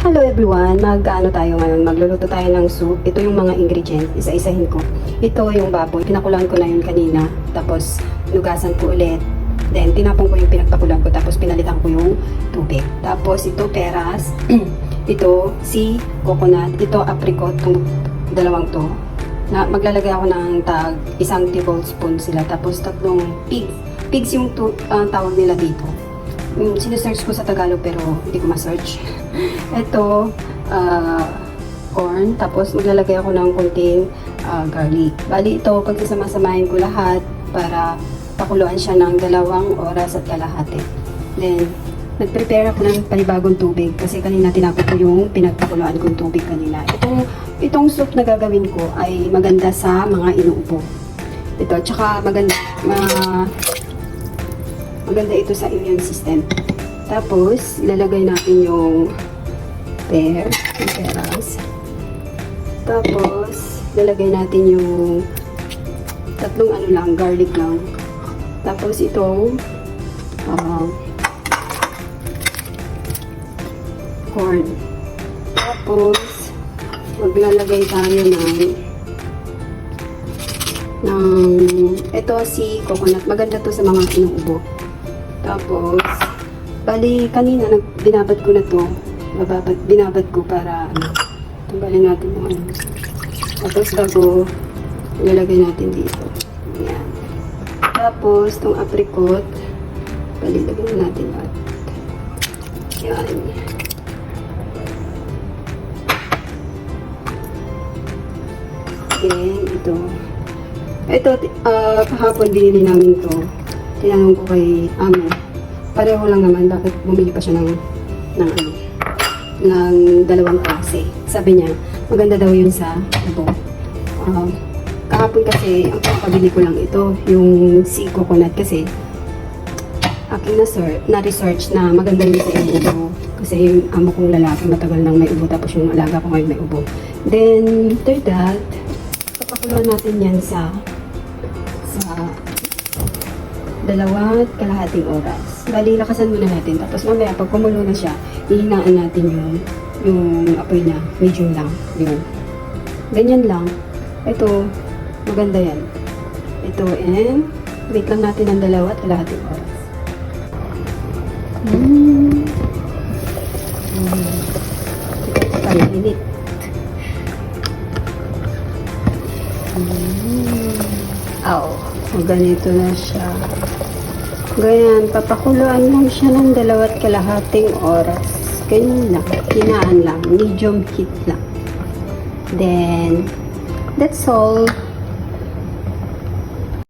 Hello everyone! Mag-ano tayo ngayon? Magluluto tayo ng soup. Ito yung mga ingredients. Isa-isahin ko. Ito yung baboy. Pinakulan ko na yun kanina. Tapos, nugasan ko ulit. Then, tinapon ko yung pinagpakulan ko. Tapos, pinalitan ko yung tubig. Tapos, ito peras. Ito, coconut. Ito, apricot. Itong dalawang to. Maglalagay ako ng isang tablespoon sila. Tapos, tatlong pigs. Pigs yung tawag nila dito. Sinesearch ko sa Tagalog pero hindi ko ma-search. Ito, corn. Tapos maglalagay ako ng konting garlic. Bali ito, pagsasama-samahin ko lahat para pakuluan siya ng 2 oras at kalahati. Then, nag-prepare ako ng panibagong tubig kasi kanina tinapon ko yung pinagpakuluan kong tubig kanina. Itong soup na gagawin ko ay maganda sa mga inuubo. Ito, tsaka maganda ito sa immune system. Tapos, ilalagay natin yung peras. Tapos, ilalagay natin yung tatlong garlic lang. Tapos, itong corn. Tapos, maglalagay tayo ito coconut. Maganda to sa mga inuubo. Tapos, bali, kanina binabad ko na to. Binabad ko para, tanggalin natin yung ano. Tapos, bago, ilalagay natin dito. Ayan. Tapos, itong apricot, bali, lagyan natin at. Ayan. Then, ito, kahapon binili namin to. Tinanong ko kay Amo, pareho lang naman, bakit bumili pa siya ng 2 klase. Sabi niya, maganda daw yun sa ubo. Kahapon kasi, ang pabili ko lang ito, yung coconut kasi, aking na-research na maganda yun sa ubo. Kasi yung amo kong lalaki, matagal nang may ubo, tapos yung alaga ko ngayon may ubo. Then, after that, papakuluan natin yan sa 2.5 oras. Bali, lakasan muna natin. Tapos mamaya, pag kumulo na siya, hihinaan natin yung apoy niya. Medium lang. Yun. Ganyan lang. Ito, maganda yan. Ito, and wait lang natin ng 2.5 oras. Ito parang init. Ganito na siya. Ganyan, papakuluan lang siya ng 2.5 oras. Ganyan lang. Hinaan lang. Medium heat lang. Then, that's all.